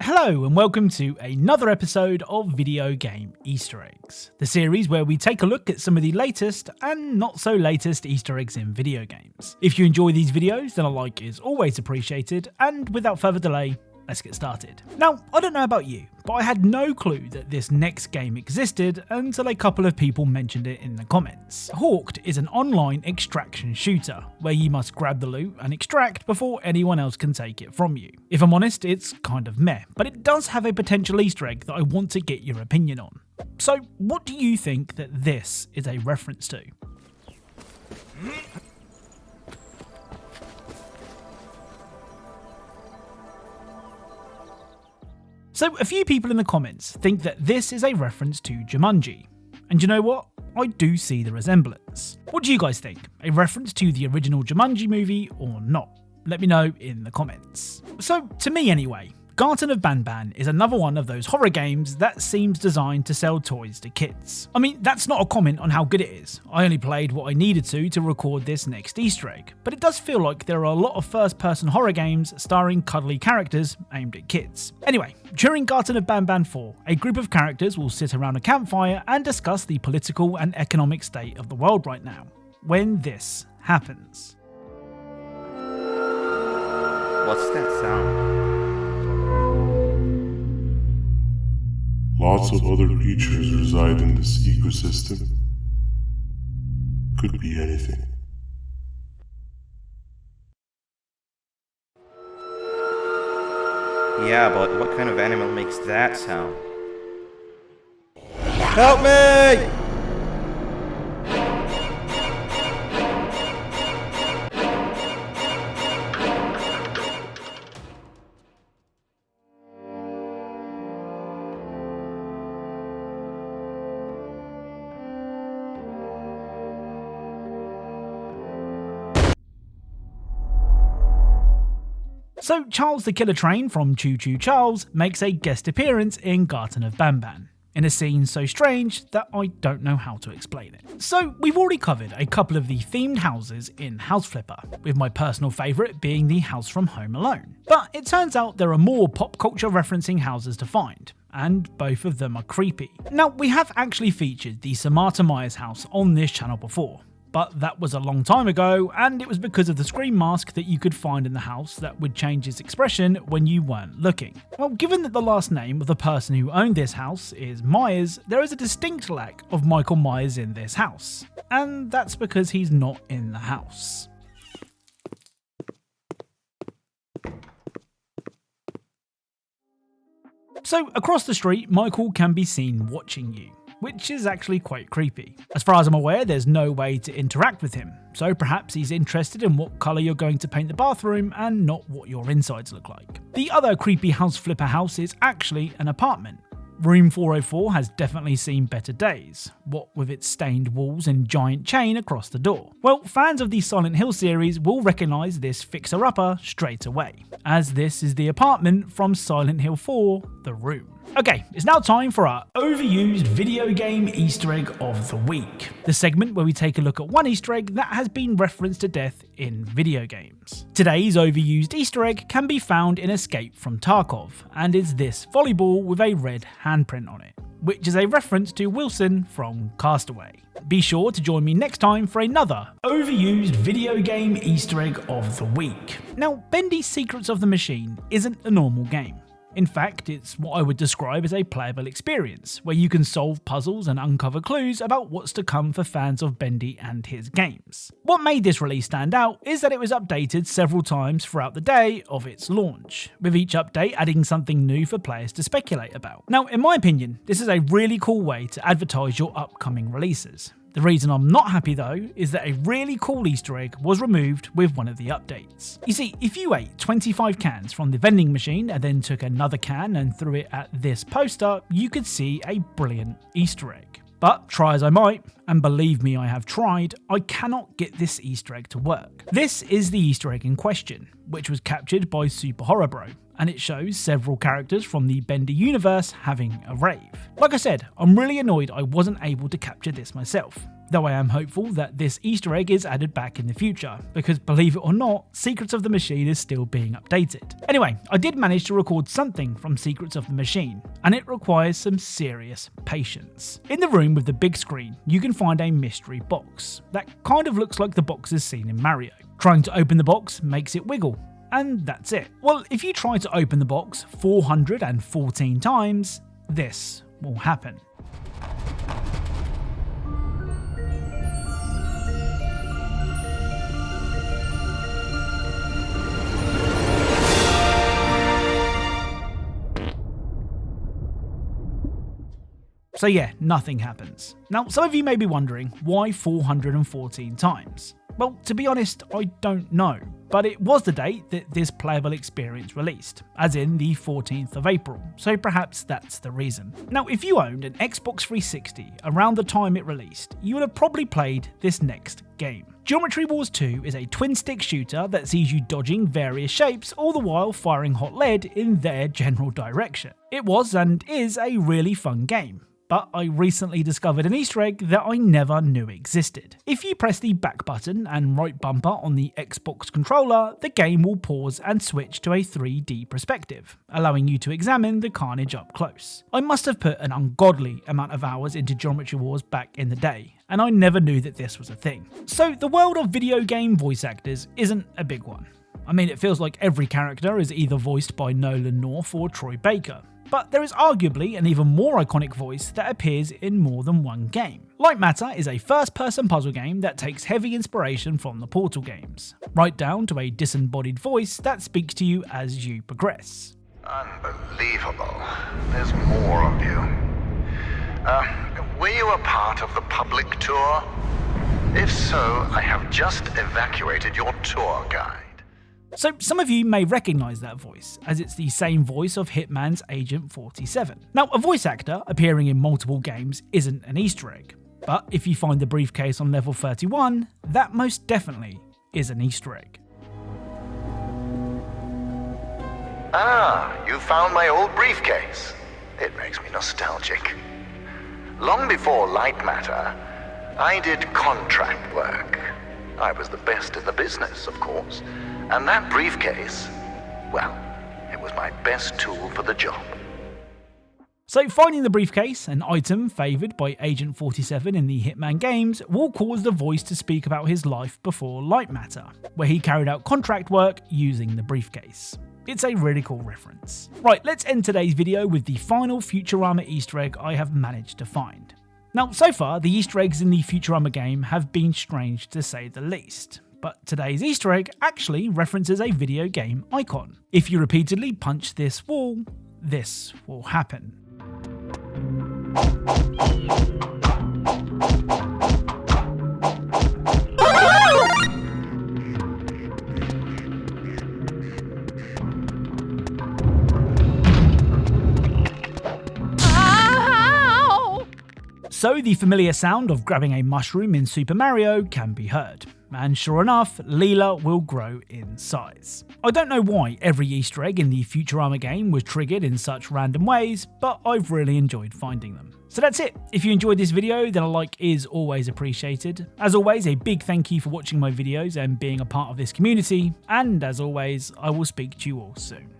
Hello and welcome to another episode of Video Game Easter Eggs, the series where we take a look at some of the latest and not so latest Easter eggs in video games. If you enjoy these videos, then a like is always appreciated, and without further delay, let's get started. Now, I don't know about you, but I had no clue that this next game existed until a couple of people mentioned it in the comments. Hawked is an online extraction shooter, where you must grab the loot and extract before anyone else can take it from you. If I'm honest, it's kind of meh, but it does have a potential Easter egg that I want to get your opinion on. So, what do you think that this is a reference to? So a few people in the comments think that this is a reference to Jumanji. And you know what? I do see the resemblance. What do you guys think? A reference to the original Jumanji movie or not? Let me know in the comments. So to me anyway, Garten of BanBan is another one of those horror games that seems designed to sell toys to kids. I mean, that's not a comment on how good it is. I only played what I needed to record this next Easter egg, but it does feel like there are a lot of first-person horror games starring cuddly characters aimed at kids. Anyway, during Garten of BanBan 4, a group of characters will sit around a campfire and discuss the political and economic state of the world right now, when this happens. What's that sound? Lots of other creatures reside in this ecosystem. Could be anything. Yeah, but what kind of animal makes that sound? Help me! So Charles the Killer Train from Choo Choo Charles makes a guest appearance in Garten of BanBan, in a scene so strange that I don't know how to explain it. So we've already covered a couple of the themed houses in House Flipper, with my personal favourite being the house from Home Alone. But it turns out there are more pop culture referencing houses to find, and both of them are creepy. Now, we have actually featured the Samantha Myers house on this channel before, but that was a long time ago, and it was because of the scream mask that you could find in the house that would change its expression when you weren't looking. Well, given that the last name of the person who owned this house is Myers, there is a distinct lack of Michael Myers in this house, and that's because he's not in the house. So across the street, Michael can be seen watching you, which is actually quite creepy. As far as I'm aware, there's no way to interact with him, so perhaps he's interested in what colour you're going to paint the bathroom and not what your insides look like. The other creepy House Flipper house is actually an apartment. Room 404 has definitely seen better days, what with its stained walls and giant chain across the door. Well, fans of the Silent Hill series will recognise this fixer-upper straight away, as this is the apartment from Silent Hill 4, The Room. Okay, it's now time for our overused video game Easter egg of the week, the segment where we take a look at one Easter egg that has been referenced to death in video games. Today's overused Easter egg can be found in Escape from Tarkov, and is this volleyball with a red handprint on it, which is a reference to Wilson from Castaway. Be sure to join me next time for another overused video game Easter egg of the week. Now, Bendy's Secrets of the Machine isn't a normal game. In fact, it's what I would describe as a playable experience, where you can solve puzzles and uncover clues about what's to come for fans of Bendy and his games. What made this release stand out is that it was updated several times throughout the day of its launch, with each update adding something new for players to speculate about. Now, in my opinion, this is a really cool way to advertise your upcoming releases. The reason I'm not happy though is that a really cool Easter egg was removed with one of the updates. You see, if you ate 25 cans from the vending machine and then took another can and threw it at this poster, you could see a brilliant Easter egg. But try as I might, and believe me I have tried, I cannot get this Easter egg to work. This is the Easter egg in question, which was captured by Super Horror Bro, and it shows several characters from the Bendy universe having a rave. Like I said, I'm really annoyed I wasn't able to capture this myself, though I am hopeful that this Easter egg is added back in the future, because believe it or not, Secrets of the Machine is still being updated. Anyway, I did manage to record something from Secrets of the Machine, and it requires some serious patience. In the room with the big screen, you can find a mystery box that kind of looks like the boxes seen in Mario. Trying to open the box makes it wiggle, and that's it. Well, if you try to open the box 414 times, this will happen. So yeah, nothing happens. Now, some of you may be wondering, why 414 times? Well, to be honest, I don't know, but it was the date that this playable experience released, as in the 14th of April, so perhaps that's the reason. Now, if you owned an Xbox 360 around the time it released, you would have probably played this next game. Geometry Wars 2 is a twin-stick shooter that sees you dodging various shapes, all the while firing hot lead in their general direction. It was and is a really fun game, but I recently discovered an Easter egg that I never knew existed. If you press the back button and right bumper on the Xbox controller, the game will pause and switch to a 3D perspective, allowing you to examine the carnage up close. I must have put an ungodly amount of hours into Geometry Wars back in the day, and I never knew that this was a thing. So the world of video game voice actors isn't a big one. I mean, it feels like every character is either voiced by Nolan North or Troy Baker. But there is arguably an even more iconic voice that appears in more than one game. Lightmatter is a first-person puzzle game that takes heavy inspiration from the Portal games, right down to a disembodied voice that speaks to you as you progress. Unbelievable. There's more of you. Were you a part of the public tour? If so, I have just evacuated your tour guide. So some of you may recognise that voice, as it's the same voice of Hitman's Agent 47. Now, a voice actor appearing in multiple games isn't an Easter egg, but if you find the briefcase on level 31, that most definitely is an Easter egg. Ah, you found my old briefcase. It makes me nostalgic. Long before Lightmatter, I did contract work. I was the best in the business, of course. And that briefcase, well, it was my best tool for the job. So finding the briefcase, an item favoured by Agent 47 in the Hitman games, will cause the voice to speak about his life before Lightmatter, where he carried out contract work using the briefcase. It's a really cool reference. Right, let's end today's video with the final Futurama Easter egg I have managed to find. Now, so far, the Easter eggs in the Futurama game have been strange to say the least. But today's Easter egg actually references a video game icon. If you repeatedly punch this wall, this will happen. So the familiar sound of grabbing a mushroom in Super Mario can be heard. And sure enough, Leela will grow in size. I don't know why every Easter egg in the Futurama game was triggered in such random ways, but I've really enjoyed finding them. So that's it. If you enjoyed this video, then a like is always appreciated. As always, a big thank you for watching my videos and being a part of this community. And as always, I will speak to you all soon.